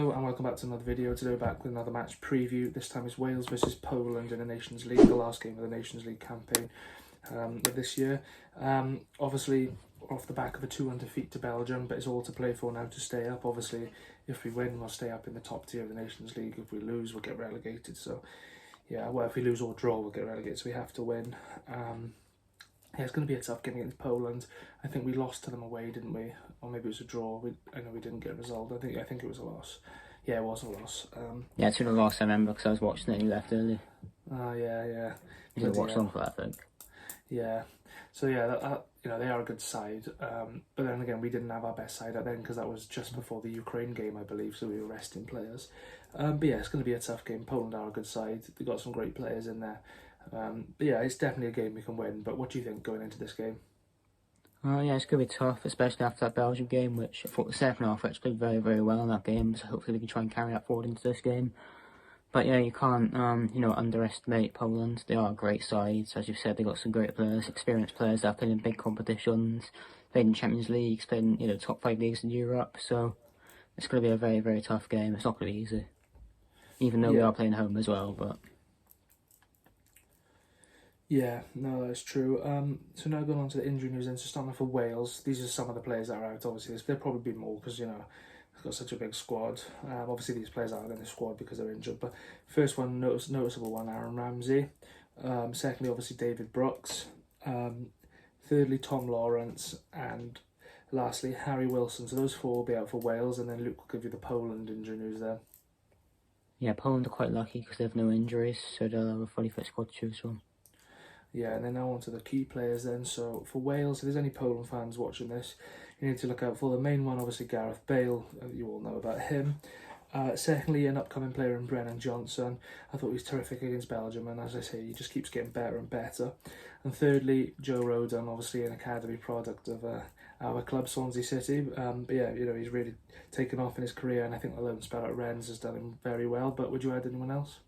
Hello and welcome back to another video. Today we're back with another match preview. This time is Wales versus Poland in the Nations League, the last game of the Nations League campaign of this year. Obviously off the back of a 2-1 defeat to Belgium, but it's all to play for now to stay up. Obviously if we win we'll stay up in the top tier of the Nations League. If we lose we'll get relegated. So yeah, well, if we lose or draw we'll get relegated, so we have to win. Yeah, it's going to be a tough game against Poland. I think we lost to them away, didn't we? Or maybe it was a draw. I know we didn't get a result. I think it was a loss. Yeah, it was a loss. Yeah, it's been a loss, I remember, because I was watching it and you left early. Oh, yeah. You didn't watch long for that, I think. Yeah. So, yeah, you know, they are a good side. But then again, we didn't have our best side at then because that was just before the Ukraine game, I believe, so we were resting players. But yeah, it's going to be a tough game. Poland are a good side. They've got some great players in there. But yeah, it's definitely a game we can win. But what do you think going into this game? Yeah, it's going to be tough, especially after that Belgium game, which I thought the second half actually played very, very well in that game. So hopefully we can try and carry that forward into this game. But yeah, you can't, underestimate Poland. They are a great side. As you've said, they've got some great players, experienced players that have played in big competitions, played in Champions Leagues, played in, top 5 leagues in Europe. So it's going to be a very, very tough game. It's not going to be easy. Even though we are playing home as well, but... Yeah, no, that's true. So now going on to the injury news then. So starting off for Wales, these are some of the players that are out, obviously. There'll probably be more because, they've got such a big squad. Obviously these players aren't in the squad because they're injured. But first one, noticeable one, Aaron Ramsey. Secondly, obviously David Brooks. Thirdly, Tom Lawrence. And lastly, Harry Wilson. So those four will be out for Wales. And then Luke will give you the Poland injury news there. Yeah, Poland are quite lucky because they have no injuries. So they'll have a fully fit squad to choose from. Yeah, and then now on to the key players then. So for Wales, if there's any Poland fans watching this, you need to look out for the main one, obviously Gareth Bale. You all know about him. Secondly, an upcoming player in Brennan Johnson. I thought he was terrific against Belgium, and as I say, he just keeps getting better and better. And thirdly, Joe Rodon, obviously an academy product of our club, Swansea City. But yeah, he's really taken off in his career, and I think the loan spell at Rennes has done him very well. But would you add anyone else?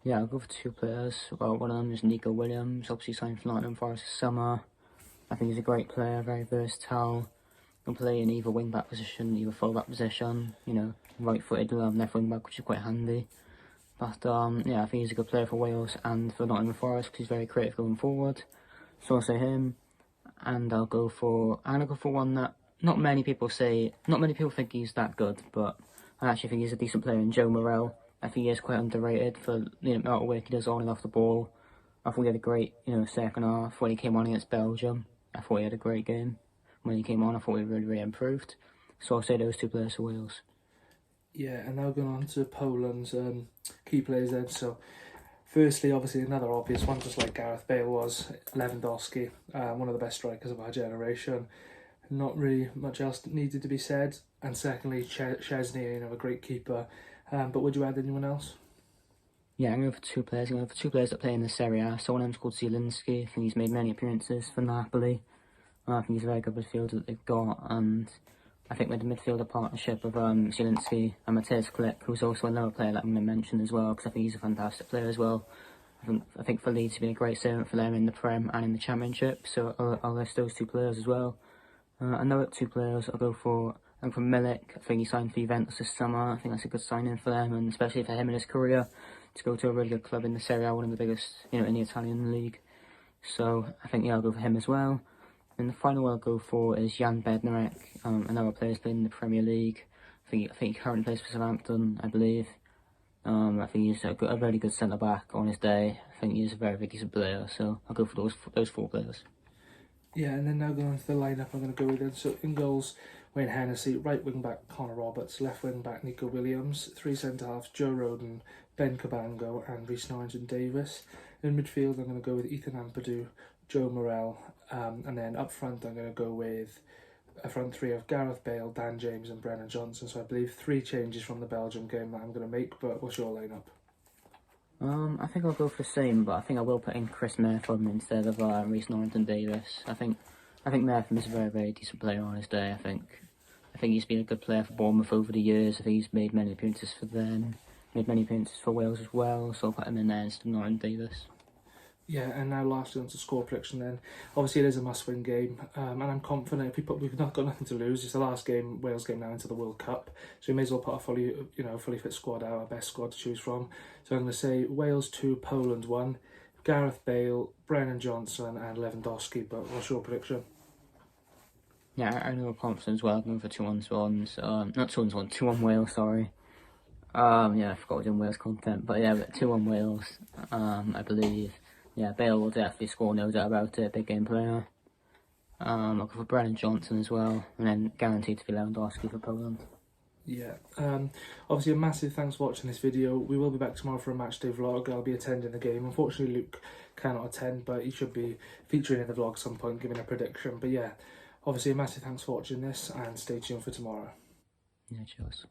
Yeah, I'll go for two players. Well, one of them is Nico Williams, obviously signed for Nottingham Forest this summer. I think he's a great player, very versatile. Can play in either wing-back position, either full-back position, right-footed, left wing-back, which is quite handy. But, yeah, I think he's a good player for Wales and for Nottingham Forest because he's very creative going forward. So I'll say him. And I'm going to go for one that not many people think he's that good, but I actually think he's a decent player in Joe Morrell. I think he is quite underrated for the amount of work he does on and off the ball. I thought he had a great, second half when he came on against Belgium. I thought he had a great game. When he came on, I thought he really, really improved. So I'll say those two players for Wales. Yeah, and now going on to Poland's key players then. So firstly, obviously another obvious one, just like Gareth Bale was, Lewandowski, one of the best strikers of our generation. Not really much else needed to be said. And secondly, Szczesny, a great keeper. But would you add anyone else? Yeah, I'm going for two players. I'm going for two players that play in the Serie A. So one of them's called Zielinski. I think he's made many appearances for Napoli. I think he's a very good midfielder that they've got. And I think with the midfielder partnership of Zielinski and Mateusz Klich, who's also another player that I'm going to mention as well, because I think he's a fantastic player as well. I think for Leeds, he's been a great servant for them in the Prem and in the Championship. So I'll list those two players as well. Another two players I'll go for. And from Milik, I think he signed for Juventus this summer. I think that's a good signing for them, and especially for him in his career, to go to a really good club in the Serie A, one of the biggest, in the Italian league. So I think, I'll go for him as well. And the final one I'll go for is Jan Bednarek, another player who's playing in the Premier League. I think he currently plays for Southampton, I believe. I think he's a very good centre-back on his day. I think he's a very, very decent player, so I'll go for those four players. Yeah, and then now going on to the lineup I'm going to go with it. So in goals, Wayne Hennessy, right wing back Connor Roberts, left wing back Nico Williams, three centre halves Joe Rodon, Ben Cabango and Rhys Norrington-Davies. In midfield I'm going to go with Ethan Ampadu, Joe Morrell, and then up front I'm going to go with a front three of Gareth Bale, Dan James and Brennan Johnson. So I believe 3 changes from the Belgium game that I'm going to make, but what's your lineup? I think I'll go for the same, but I think I will put in Chris Murphy instead of Rhys Norrington-Davies. I think Murphy is a very, very decent player on his day. I think he's been a good player for Bournemouth over the years. I think he's made many appearances for them, made many appearances for Wales as well, so I'll put him in there instead of Norrington-Davies. Yeah, and now lastly on to score prediction then. Obviously it is a must-win game, and I'm confident we've not got nothing to lose. It's the last game, Wales game now into the World Cup, so we may as well put a fully fit squad out, our best squad to choose from. So I'm going to say Wales 2, Poland 1, Gareth Bale, Brennan Johnson and Lewandowski, but what's your prediction? Yeah, I know confident as well. I'm going for 2-1 Swans. Not 2-1 Swans, 2-1 Wales, sorry. Yeah, I forgot we're doing Wales content, but yeah, 2-1 Wales. I believe. Yeah, Bale will definitely score, no doubt about it. Big game player. I'll go for Brennan Johnson as well, and then guaranteed to be Lewandowski for Poland. Yeah, obviously a massive thanks for watching this video. We will be back tomorrow for a matchday vlog. I'll be attending the game. Unfortunately, Luke cannot attend, but he should be featuring in the vlog at some point, giving a prediction. But yeah, obviously a massive thanks for watching this, and stay tuned for tomorrow. Yeah, cheers.